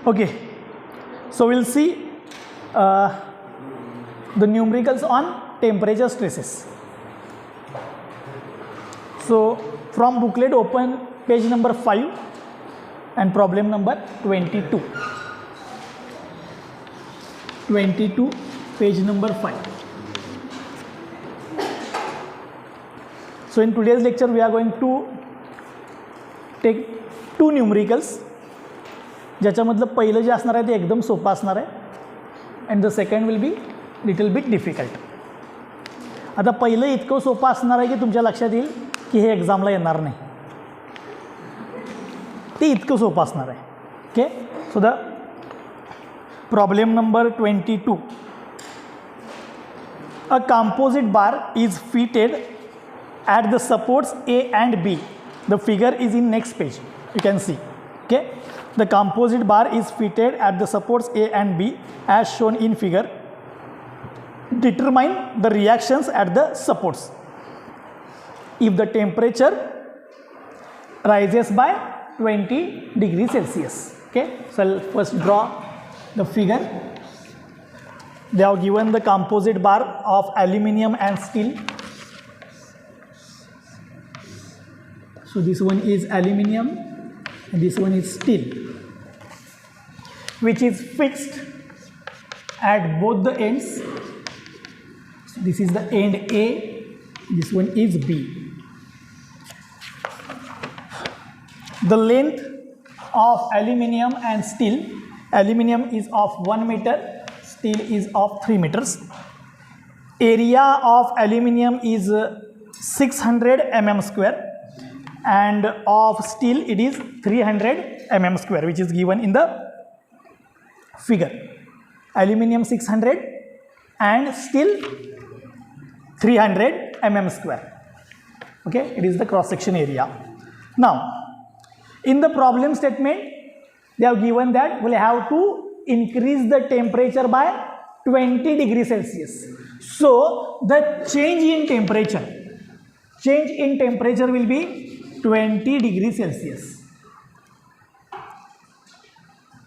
Okay, so we'll see the numericals on temperature stresses. So from booklet open page number 5 and problem number 22. 22 page number 5. So in today's lecture we are going to take two numericals. ज्याच्यामधलं पहिलं जे असणार आहे ते एकदम सोपं असणार आहे and the second will be little bit difficult. आता पहिलं इतकं सोपं असणार आहे की तुमच्या लक्षात येईल की हे एक्झामला येणार नाही, ते इतकं सोपं असणार आहे. Okay, so the problem number 22. A composite bar is fitted at the supports A and B. The figure is in next page. You can see. Okay, the composite bar is fitted at the supports A and B as shown in figure. Determine the reactions at the supports. If the temperature rises by 20 degrees Celsius. Okay, so I'll first draw the figure. They have given the composite bar of aluminium and steel. So this one is aluminium and this one is steel, which is fixed at both the ends. So this is the end A, this one is B. The length of aluminium and steel, aluminium is of 1 meter, steel is of 3 meters. Area of aluminium is 600 mm square. And of steel it is 300 mm square, which is given in the figure. Aluminium 600 and steel 300 mm square. Okay, it is the cross section area. Now in the problem statement they have given that we'll have to increase the temperature by 20 degrees Celsius. So the change in temperature will be 20 degrees Celsius.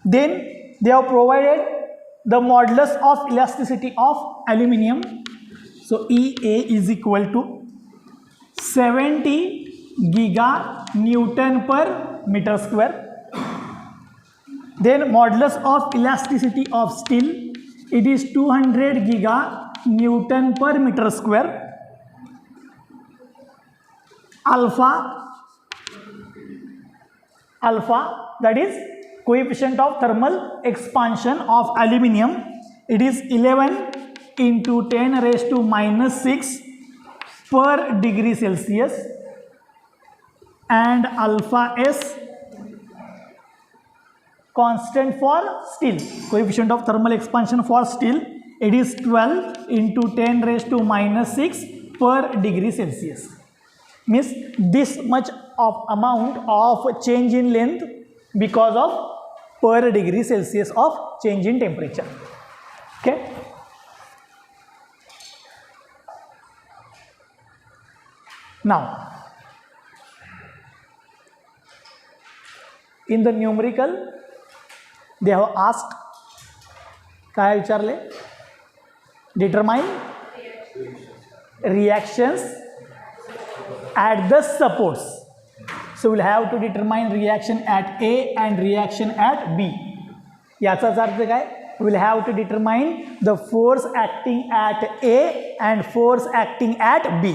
Then they have provided the modulus of elasticity of aluminium. So EA is equal to 70 giga Newton per meter square. Then modulus of elasticity of steel, it is 200 giga Newton per meter square. Alpha, that is coefficient of thermal expansion of aluminium, it is 11 into 10 raised to minus 6 per degree Celsius. And alpha S, constant for steel, coefficient of thermal expansion for steel, it is 12 into 10 raised to minus 6 per degree Celsius. Means this much of amount of change in length because of per degree Celsius of change in temperature. Okay, now in the numerical they have asked, काय विचारले? Determine reactions at the supports. So we'll have to determine reaction at A and reaction at B. याचाच अर्थ काय? We'll have to determine the force acting at A and force acting at B.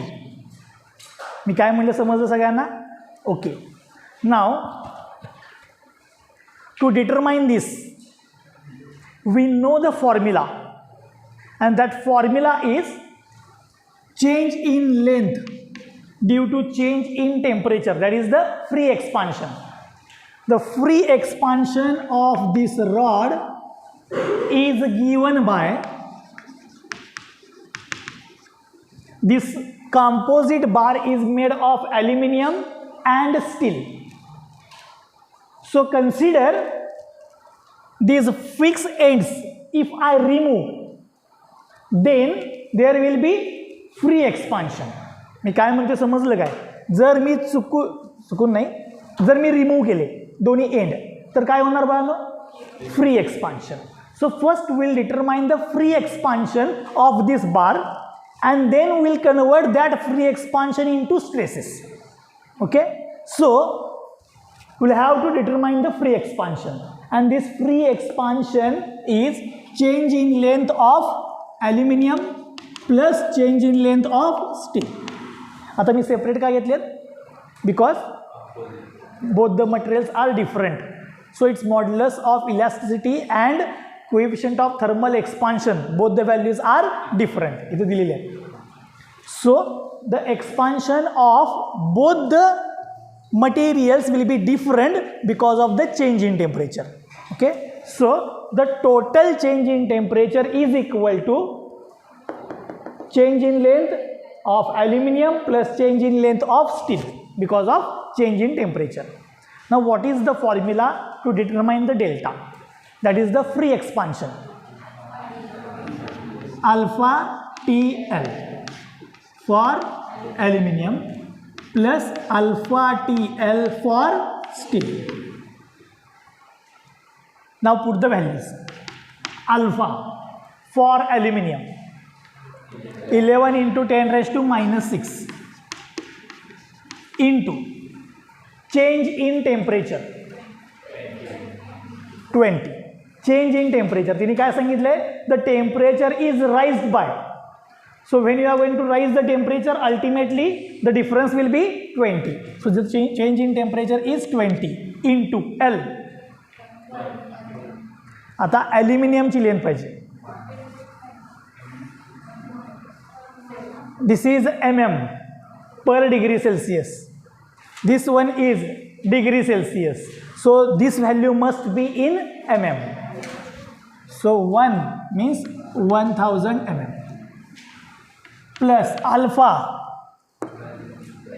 मी काय म्हणलं समजलं सगळ्यांना? Okay. Now to determine this we know the formula, and that formula is change in length due to change in temperature, that is the free expansion. The free expansion of this rod is given by this composite bar is made of aluminium and steel. So consider these fixed ends, if I remove then there will be free expansion. मी काय म्हणते समजलं काय? जर मी चुकून नाही, जर मी remove केले दोन्ही एंड तर काय होणार बाळांनो? free expansion. So first we'll determine the free expansion of this bar, and then we'll convert that free expansion into stresses. Okay, so we'll have to determine the free expansion, and this free expansion is change in length of aluminum plus change in length of steel. आता मी separate का घेतलेत? Because both the materials are different, so its modulus of elasticity and coefficient of thermal expansion, both the values are different. इथे दिलेले आहे. So the expansion of both the materials will be different because of the change in temperature. Okay, so the total change in temperature is equal to change in length of aluminum plus change in length of steel because of change in temperature. Now what is the formula to determine the delta? That is the free expansion. Alpha TL for aluminum plus alpha TL for steel. Now put the values. Alpha for aluminum 11 into 10 raised to minus 6 into change in temperature 20. Change in temperature तिने काय सांगितले? The temperature is raised by. So when you are going to raise the temperature, ultimately the difference will be 20. So the change in temperature is 20 into L. आता aluminum ची length पाहिजे. This is mm per degree Celsius. This one is degree Celsius. So this value must be in mm. So 1 means 1000 mm plus alpha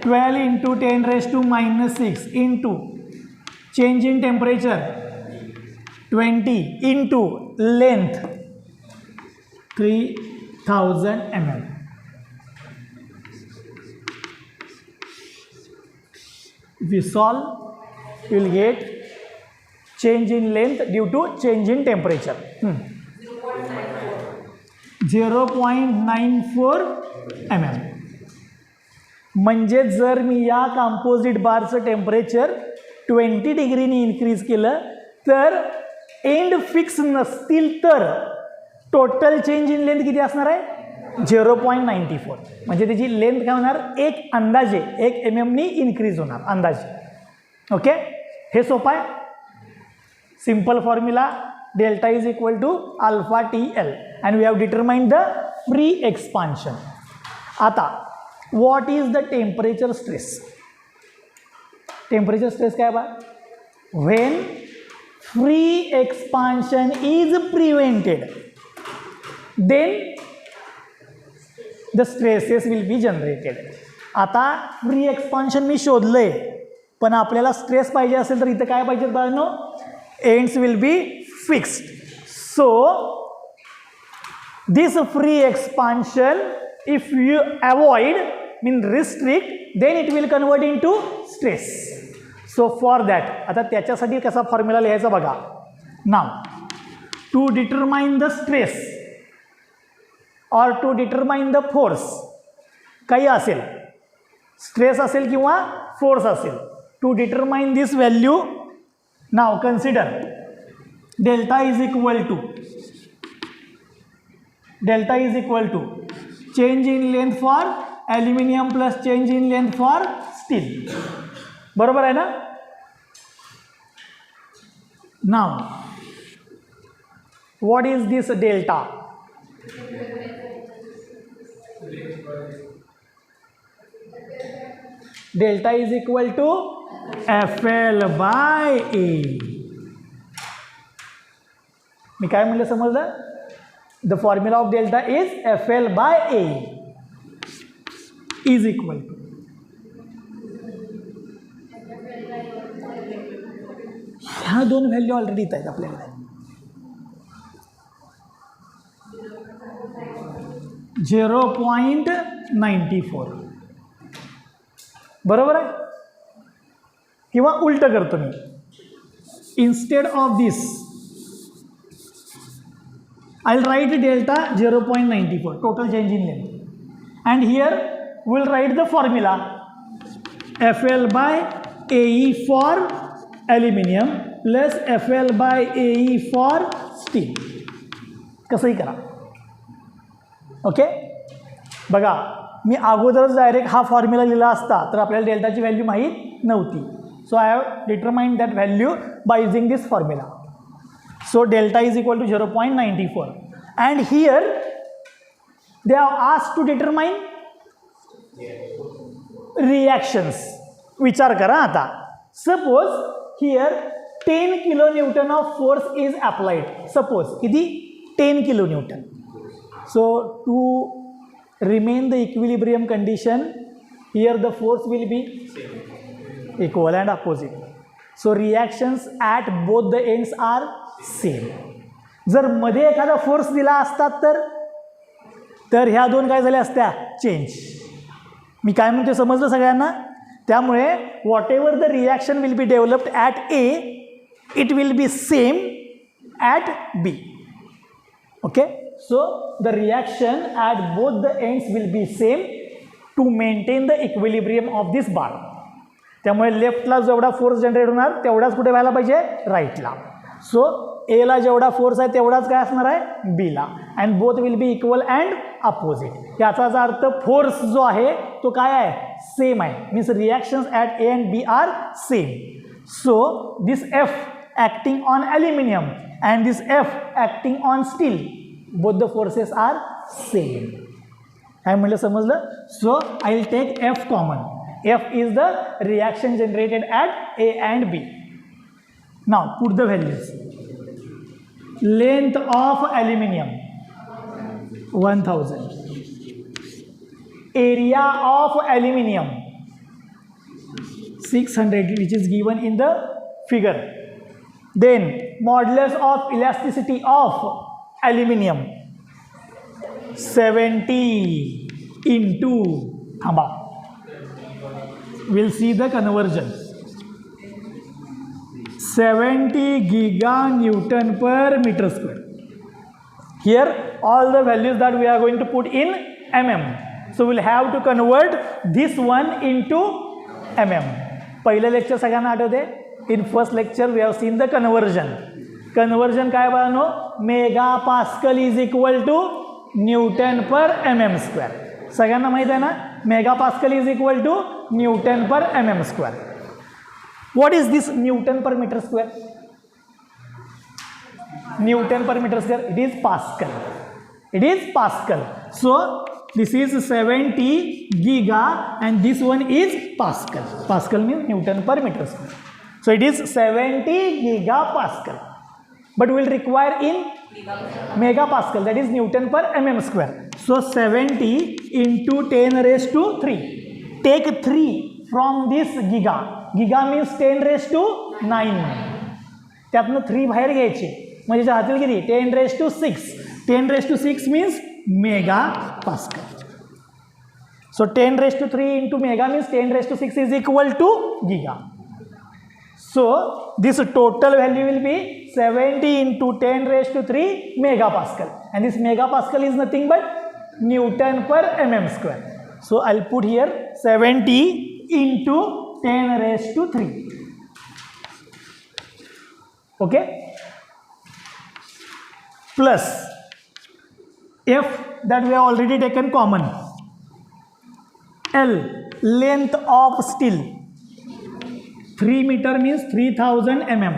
12 into 10 raised to minus 6 into change in temperature 20 into length 3000 mm. If you solve, you will get change in length due to change in temperature. 0.94 mm. म्हणजे जर मी या composite बारचं temperature 20 डिग्रीने increase केलं तर and fix नसतील तर total change in length किती असणार आहे? 0.94. म्हणजे त्याची लेंथ काय होणार? एक अंदाजे 1 mm नी इन्क्रीज होणार अंदाजे. ओके, हे सोपं आहे. Simple formula delta is equal to alpha TL and we have determined the free expansion. आता what is the temperature stress? Temperature stress काय बा? When free expansion is prevented, then the stresses will be generated. आता free expansion मी शोधलंय, पण आपल्याला stress पाहिजे असेल तर इथं काय पाहिजे बाळांनो? Ends will be fixed. So this free expansion, if you avoid, mean restrict, then it will convert into stress. So for that, आता त्याच्यासाठी कसा फॉर्म्युला लिहायचा बघा. Now to determine the stress or to determine the force, काही असेल, stress असेल किंवा force असेल, to determine this value, now consider delta is equal to change in length for aluminum plus change in length for steel. बरोबर आहे ना? Now what is this delta? Delta is equal to FL by A. मी काय म्हणलं समजलं? The formula of delta is FL by A is equal to, ह्या दोन value already येत आहेत आपल्याकडे. 0.94 बरोबर आहे. किंवा उलट करतो मी, इन्स्टेड ऑफ दिस I'll write delta 0.94 total change in length, and here we'll write the formula FL by AE for aluminium plus FL by AE for steel. कसंही करा. ओके, बघा मी अगोदरच डायरेक्ट हा फॉर्म्युला लिहिला असता तर आपल्याला डेल्टाची व्हॅल्यू माहीत नव्हती. So I have determined that value by using this formula. So delta is equal to 0.94, and here they are asked to determine reactions. विचार करा आता. Suppose here 10 kilonewton of force is applied. Suppose किती 10 kilonewton. So to remain the equilibrium condition, here the force will be equal and opposite. So reactions at both the ends are same. जर मध्ये एखादा force दिला असतात तर ह्या दोन काय झाल्या असत्या चेंज. मी काय म्हणते समजलं सगळ्यांना. त्यामुळे whatever the reaction will be developed at A it will be same at B. Okay, so the reaction at both the ends will be same to maintain the equilibrium of this bar. त्यामुळे लेफ्टला जेवढा force generate होणार तेवढाच कुठे व्हायला पाहिजे राईटला. सो एला जेवढा फोर्स आहे तेवढाच काय असणार आहे बीला, and both will be equal and opposite. याचाच अर्थ फोर्स जो आहे तो काय आहे सेम आहे. Means reactions at A and B are same. So this F acting on aluminium and this F acting on steel, both the forces are same. काय म्हटलं समजलं. So I will take F common. F is the reaction generated at A and B. Now put the values. Length of aluminium 1000. Area of aluminium 600, which is given in the figure. Then modulus of elasticity of aluminium 70 into thamba. We'll see the conversion. 70 giganewton per meter square. Here all the values that we are going to put in mm. So we'll have to convert this one into mm. पहिलं lecture सगळ्यांना आठवते. In first lecture we have seen the conversion. Conversion काय बघानो, mega pascal is equal to newton per mm square. सगळ्यांना माहित आहे ना, mega pascal is equal to newton per mm square. What is this Newton per meter square? Newton per meter square, it is Pascal. It is Pascal. So this is 70 giga and this one is Pascal. Pascal means Newton per meter square. So it is 70 gigapascal. But we will require in megapascal, that is Newton per mm square. So 70 into 10 raised to 3. Take 3 from this giga. Giga means 10 raised to 9. त्यातनं 3 बाहेर घ्यायचे म्हणजे राहतील किती 10 raised to 6. 10 raised to 6 means mega pascal. So 10 raised to 3 into mega means 10 raised to 6 is equal to giga. So this total value will be 70 into 10 raised to 3 megapascal, and this megapascal is nothing but Newton per mm square. So I'll put here 70 into 10 raised to 3. Okay, plus F that we have already taken common. L, length of steel 3 meter means 3000 mm.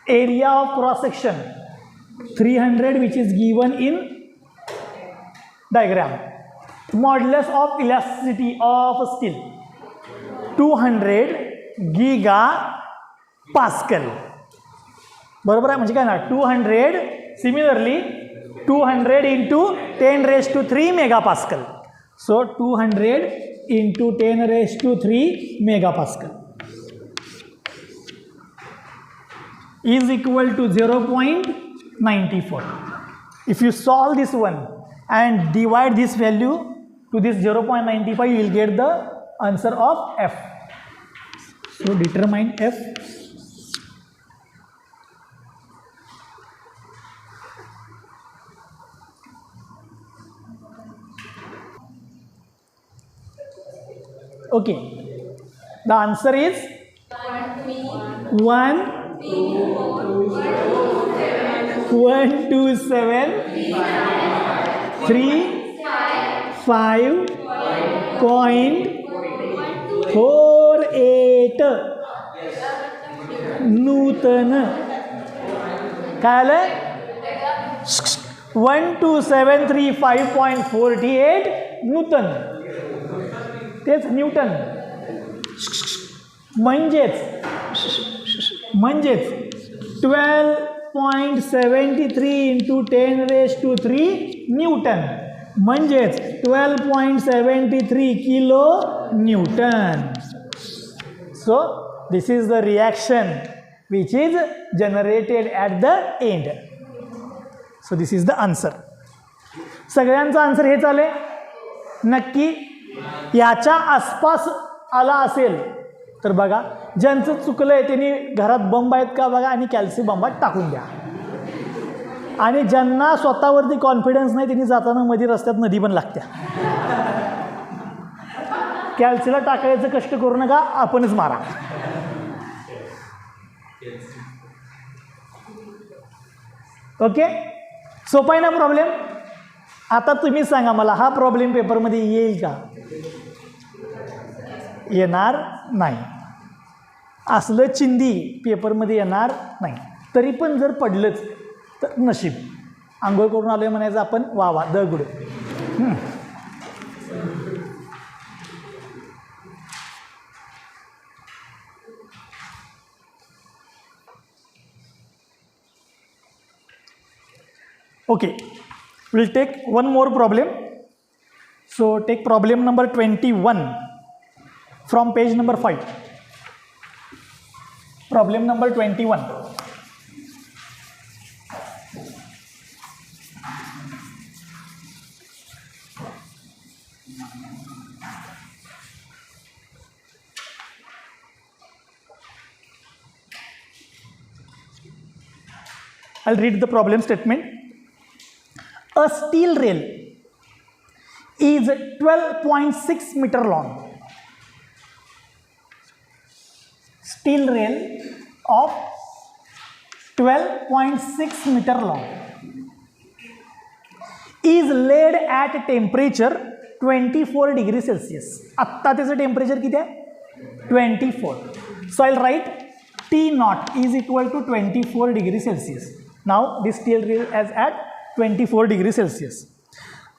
Area of cross section 300, which is given in diagram. Modulus of elasticity of steel 200 giga pascal. बरोबर आहे. म्हणजे काय ना 200, similarly 200 into 10 raised to 3 megapascal. So 200 into 10 raised to 3 megapascal is equal to 0.94. If you solve this one and divide this value to this 0.95, you will get the answer of F. So determine F. Okay, the answer is 1 2 7 3 5.48 Newton. काय आलं? 12735.48 Newton. तेच Newton. म्हणजेच 12.73 into 10⁻³ Newton. म्हणजेच 12.73 kilo Newton. So this is the reaction which is generated at the end. So this is the answer. सगळ्यांचा answer हेच आले. नक्की याच्या आसपास आला असेल तर बघा, ज्यांचं चुकलंय त्यांनी घरात बंब आहेत का बघा आणि कॅल्सी बंबात टाकून द्या. आणि ज्यांना स्वतःवरती कॉन्फिडन्स नाही त्यांनी जाताना मध्ये रस्त्यात नदी पण लागत्या. कॅल्सीला टाकायचं कष्ट करू नका, आपणच मारा. ओके, सोपा आहे ना प्रॉब्लेम. आता तुम्ही सांगा मला, हा प्रॉब्लेम पेपरमध्ये येईल का? येणार नाही. असलं चिंदी पेपरमध्ये येणार नाही. तरी पण जर पडलंच तर नशीब. आंघोळ करून आलोय म्हणायचं आपण, वा वा the good. Okay, we'll take one more problem. So take problem number 21 from page number 5. Problem number 21. I'll read the problem statement. A steel rail is 12.6 meter long. Steel rail of 12.6 meter long is laid at temperature 24 degrees Celsius. आत्ता त्याचं temperature किती आहे? 24. So I'll write T naught is equal to 24 degrees Celsius. Now this steel rail is at 24 degrees Celsius.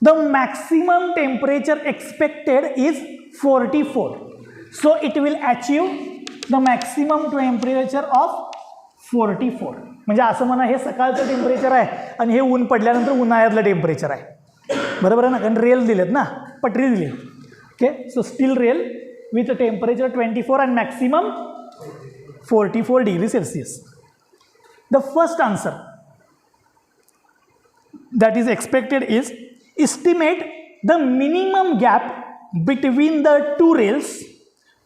The maximum temperature expected is 44. So it will achieve the maximum temperature of 44. म्हणजे असं म्हणा, हे सकाळचं temperature आहे आणि हे ऊन पडल्यानंतर उन्हाळ्यातलं temperature आहे. बरोबर आहे ना? कारण रेल दिलेत ना, पटरी दिली. Okay, so steel rail with temperature 24 and maximum 44 degrees Celsius. The first answer that is expected is estimate the minimum gap between the two rails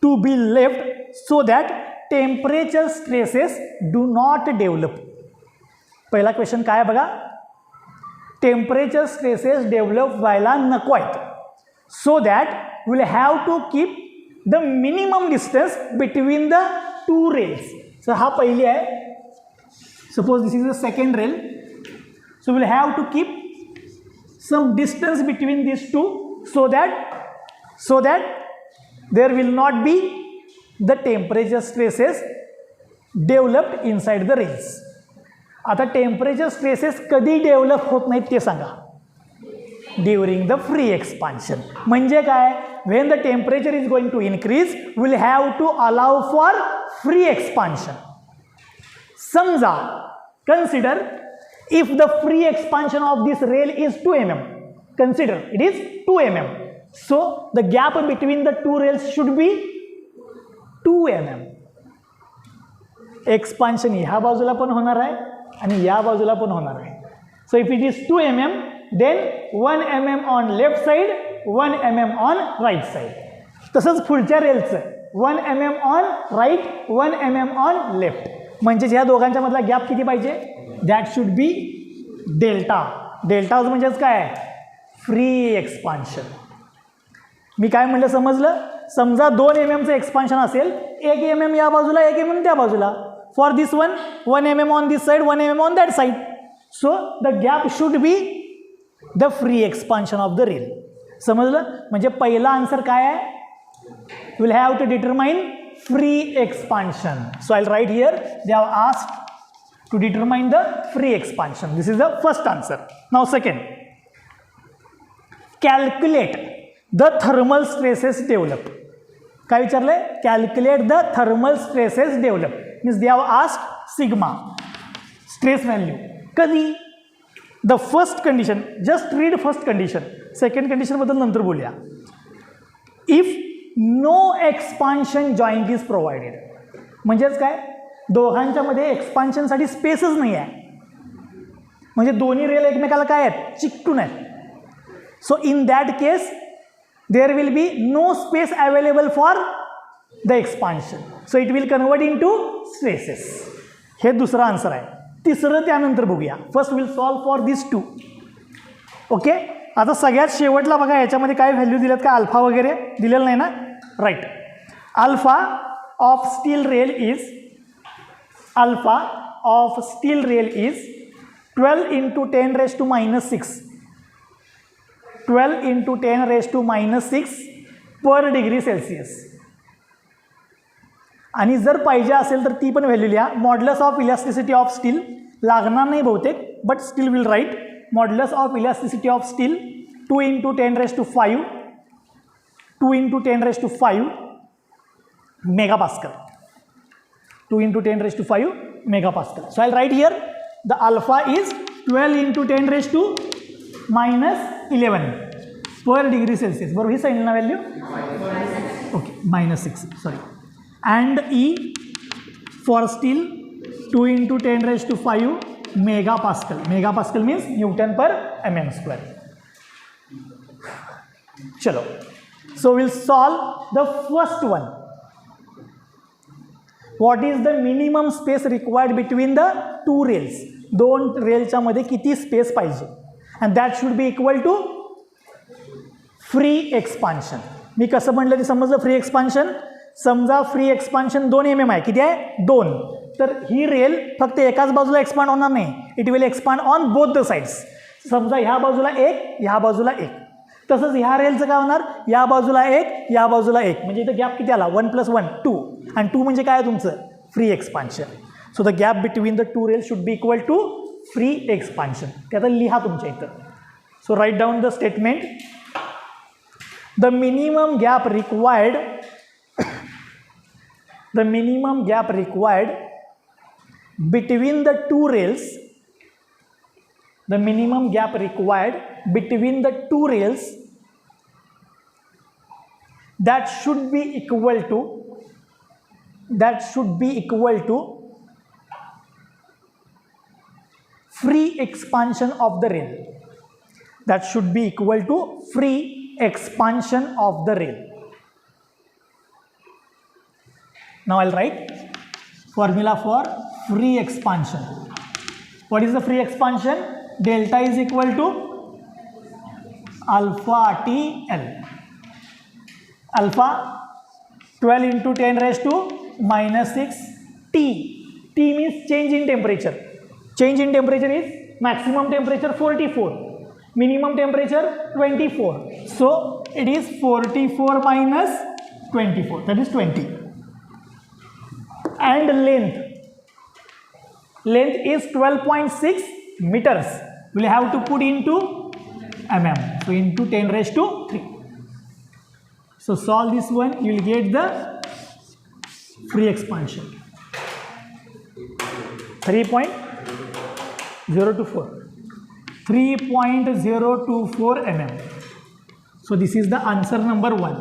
to be left so that temperature stresses do not develop. पहिला question काय आहे बघा, temperature stresses develop व्हायला नको आहेत. So that will have to keep the minimum distance between the two rails. So हा पहिली आहे. Suppose this is the second rail. So we'll have to keep some distance between these two so that there will not be the temperature stresses developed inside the rails. आता temperature stresses कधी develop होत नाहीत ते सांगा. During the free expansion. म्हणजे काय? when the temperature is going to increase we'll have to allow for free expansion. समजा, consider if the free expansion of this rail is 2 mm, consider it is 2 mm. So the gap between the two rails should be 2 mm. Expansion ह्या बाजूला पण होणार आहे आणि या बाजूला पण होणार आहे. So if it is 2 mm, then 1 mm on left side, 1 mm on right side. तसंच पुढच्या रेलचं 1 mm on right, 1 mm on left. म्हणजे ह्या दोघांच्या मधला गॅप किती पाहिजे? That should be delta. Delta म्हणजेच काय? Free expansion. मी काय म्हणलं समजलं? समजा 2 mm एक्सपान्शन असेल, 1 mm या बाजूला 1 mm त्या बाजूला. For this 1 mm on this side 1 mm on that side. So the gap should be the free expansion of the rail. समजलं? म्हणजे पहिला आन्सर काय आहे? You will have to determine free expansion. So I write here they have asked to determine the free expansion. This is the first answer. Now second, calculate the thermal stresses developed. काय विचारले? Calculate the thermal stresses developed. Means they have asked sigma stress value. कधी? The first condition, just read first condition. Second condition बद्दल नंतर बोलूया. If no expansion joint is provided. म्हणजेच काय? दोघांच्या मध्ये एक्सपान्शनसाठी स्पेसच नाही आहे, म्हणजे दोन्ही रेल एकमेकाला काय आहेत? चिकटून आहेत. So in that case there will be no space available for the expansion. So it will convert into stresses. हे दुसरं आन्सर आहे. तिसरं त्यानंतर बघूया. First will solve for this 2. Okay. आता सगळ्यात शेवटला बघा, याच्यामध्ये काय व्हॅल्यू दिल्यात का? अल्फा वगैरे दिलेलं नाही ना? Right. Alpha of steel rail is alpha of steel rail is 12 into 10 raised to minus 6. 12 into 10 raised to minus 6 per degree Celsius. आणि जर पाहिजे असेल तर ती पण व्हॅल्यू लिहा. Modulus of elasticity of steel लागणार नाही बहुतेक, but still will write. Modulus of elasticity of steel 2 into 10 raised to 5 2 into 10 raised to 5 megapascal. 2 into 10 raised to 5 megapascal. So I'll write here the alpha is 12 into 10 raised to minus 11 per degree Celsius. बरोबर ही सांगितलं ना value? Okay, minus 6 sorry. and E for steel 2 into 10 raised to 5 megapascal. Megapascal means Newton per mm square. चलो, so we'll solve the first one. What is the minimum space required between the two rails? दोन रेलच्या मध्ये किती space पाहिजे? and that should be equal to free expansion. मी कसं म्हणलं ते समजलं? Free expansion. समजा फ्री एक्सपान्शन 2 mm आहे. किती आहे? 2. तर ही रेल फक्त एकाच बाजूला एक्सपांड होणार नाही. It will expand on both the sides. समजा ह्या बाजूला 1, ह्या बाजूला 1. तसंच ह्या रेलचं काय होणार? या बाजूला 1, या बाजूला 1. म्हणजे इथं गॅप किती आला? 1 + 1 2. आणि 2 म्हणजे काय तुमचं? Free expansion. So the gap between the 2 rail should be equal to free expansion. ते आता लिहा तुमच्या इथं. So write down the statement. The minimum gap required between the two rails, the minimum gap required between the two rails, that should be equal to free expansion of the rail. That should be equal to free expansion of the rail. Now I'll write formula for free expansion. What is the free expansion? Delta is equal to alpha TL. Alpha 12 into 10 raised to minus 6 T. T means change in temperature. Change in temperature is maximum temperature 44, minimum temperature 24. So it is 44 minus 24, that is 20. And length is 12.6 meters. We'll have to put into mm. So into 10 raised to 3. So solve this one, you will get the free expansion. 3.024. 3.024 mm. So this is the answer number 1.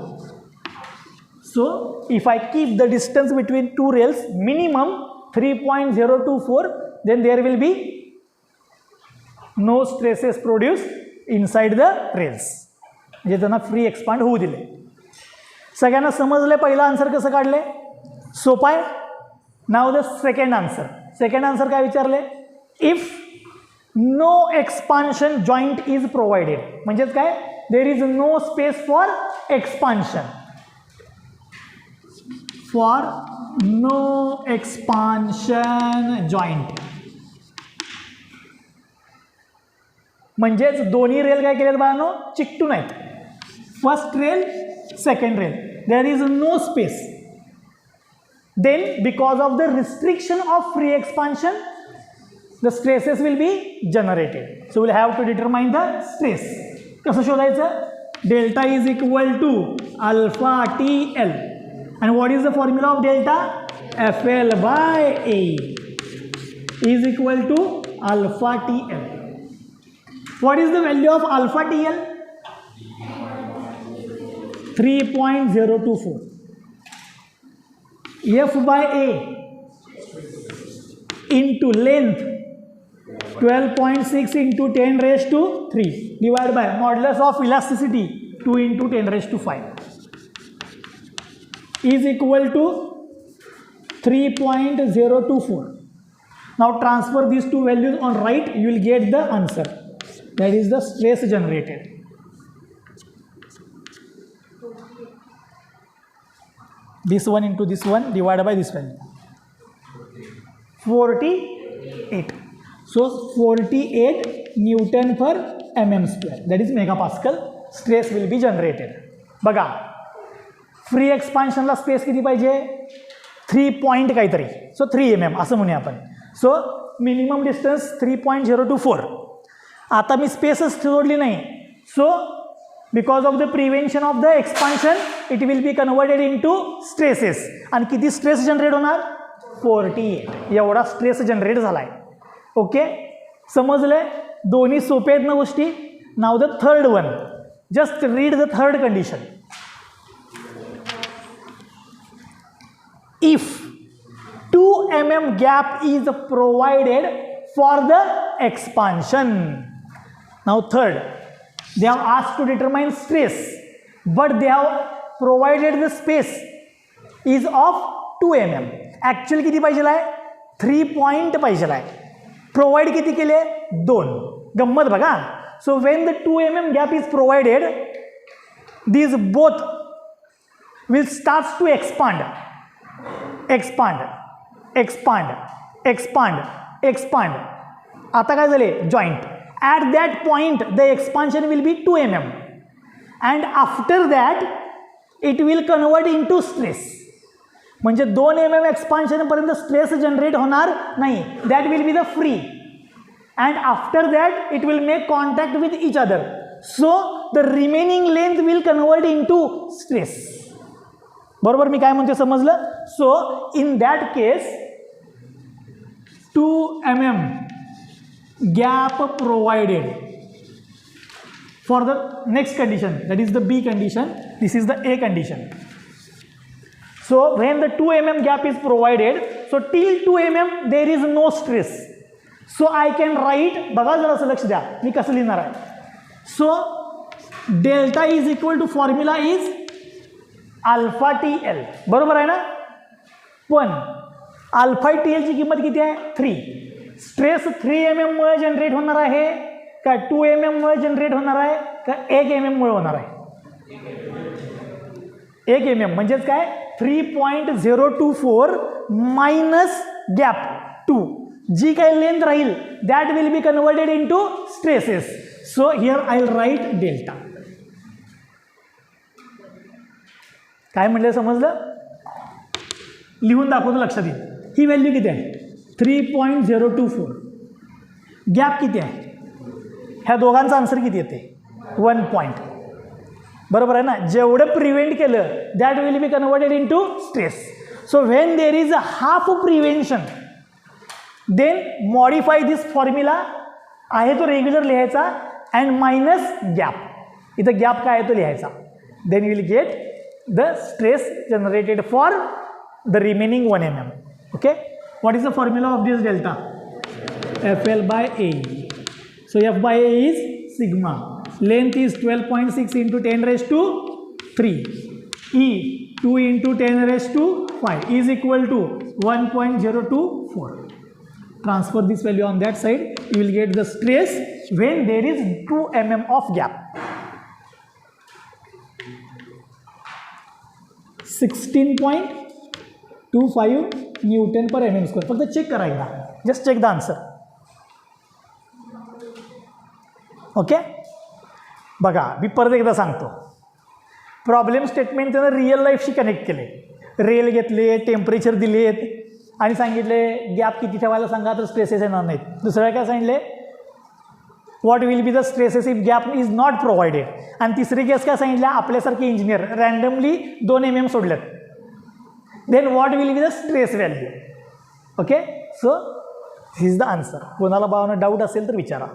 So if I keep the distance between two rails minimum 3.024, then there will be no stresses produced inside the rails. म्हणजे त्यांना free expand होऊ दिले. सगळ्यांना समजले पहिला answer कसं काढले? सोपा आहे. Now the second answer. Second answer काय विचारले? If no expansion joint is provided, म्हणजेच काय? There is no space for expansion. for no expansion joint. म्हणजेच दोन्ही रेल काय केलेत बाळांनो, चिकटून आहेत. First rail, second rail, there is no space. Then because of the restriction of free expansion the stresses will be generated. So we'll have to determine the stress. कसं शोधायचं? Delta is equal to alpha TL. And what is the formula of delta? FL by A is equal to alpha TL. What is the value of alpha TL? 3.024. F by A into length 12.6 into 10 raised to 3 divided by modulus of elasticity 2 into 10 raised to 5 is equal to 3.024. Now transfer these two values on right, you will get the answer. That is the stress generated. This one into this one divided by this value. 48. So 48 Newton per mm square, that is megapascal. Stress will be generated. बघा, free एक्सपान्शनला space किती पाहिजे? 3 point काहीतरी, सो 3 mm असं म्हणूया आपण. So minimum distance 3.024. आता मी स्पेसच सोडली नाही, so because of the prevention of the expansion it will be converted into stresses. आणि किती स्ट्रेस जनरेट होणार? 48. एवढा स्ट्रेस जनरेट झालाय. ओके, समजले? दोन्ही सोपे आहेत ना गोष्टी. नाव the third one, just read the third condition. If 2 mm gap is provided for the expansion. Now third, they have asked to determine stress, but they have provided the space is of 2 mm. Actually किती पाहिजे आहे? 3 point पाहिजे आहे. Provide किती केले? 2. गंमत बघा. So when the 2 mm gap is provided, these both will start to expand. आता काय झाले? Joint. At that point the expansion will be 2 mm and after that it will convert into stress. म्हणजे 2 mm एक्सपान्शनपर्यंत stress generate होणार नाही. That will be the free and after that it will make contact with each other. So the remaining length will convert into stress. बरोबर मी काय म्हणते, समजलं? So in that case 2 mm gap provided for the next condition, that is the B condition, this is the A condition. So when the 2 mm gap is provided, so till 2 mm there is no stress. So I can write, बघा जरा लक्ष द्या मी कसं लिहिणार आहे. So delta is equal to formula is alpha TL. बरोबर आहे ना? पण अल्फा TL ची किंमत किती आहे? 3. स्ट्रेस 3 mm मुळे जनरेट होणार आहे का 2 mm मुळे जनरेट होणार आहे का 1 mm मुळे होणार आहे? 1 mm म्हणजेच काय? 3.024 मायनस गॅप 2. जी काही लेंथ राहील that will be converted into stresses. So here I will write delta. काय म्हणलं, समजलं? लिहून दाखवतो, लक्षात येईल. ही व्हॅल्यू किती आहे? 3.024. गॅप किती आहे? ह्या दोघांचा आन्सर किती येते? 1 पॉइंट. बरोबर आहे ना? जेवढं प्रिव्हेंट केलं that will be converted into stress. So when there is a half prevention then modify this formula. आहे तो रेग्युलर लिहायचा अँड मायनस गॅप. इथं गॅप काय आहे तो लिहायचा. Then will get the stress generated for the remaining 1 mm. Okay, what is the formula of this delta? FL by A. So F by A is sigma. Length is 12.6 into 10 raised to 3. E 2 into 10 raised to 5 is equal to 1.024. Transfer this value on that side. You will get the stress when there is 2 mm of gap. 16.8. 25 newton per mm square. फक्त check करायला, just check the answer. Okay, बघा मी परत एकदा सांगतो. Problem statement त्यानं real लाईफशी connect केले. रेल घेतले, टेम्परेचर दिलेत आणि सांगितले गॅप किती ठेवायला सांगा तर स्ट्रेसेस येणार नाहीत. दुसऱ्या काय सांगितले, what will be the stresses if gap is not provided. आणि तिसरी केस काय सांगितल्या, आपल्यासारखे इंजिनियर रँडमली 2 mm सोडल्यात. Then what will be the stress value. Okay, so this is the answer. कोणाला भावना डाऊट असेल तर विचारा.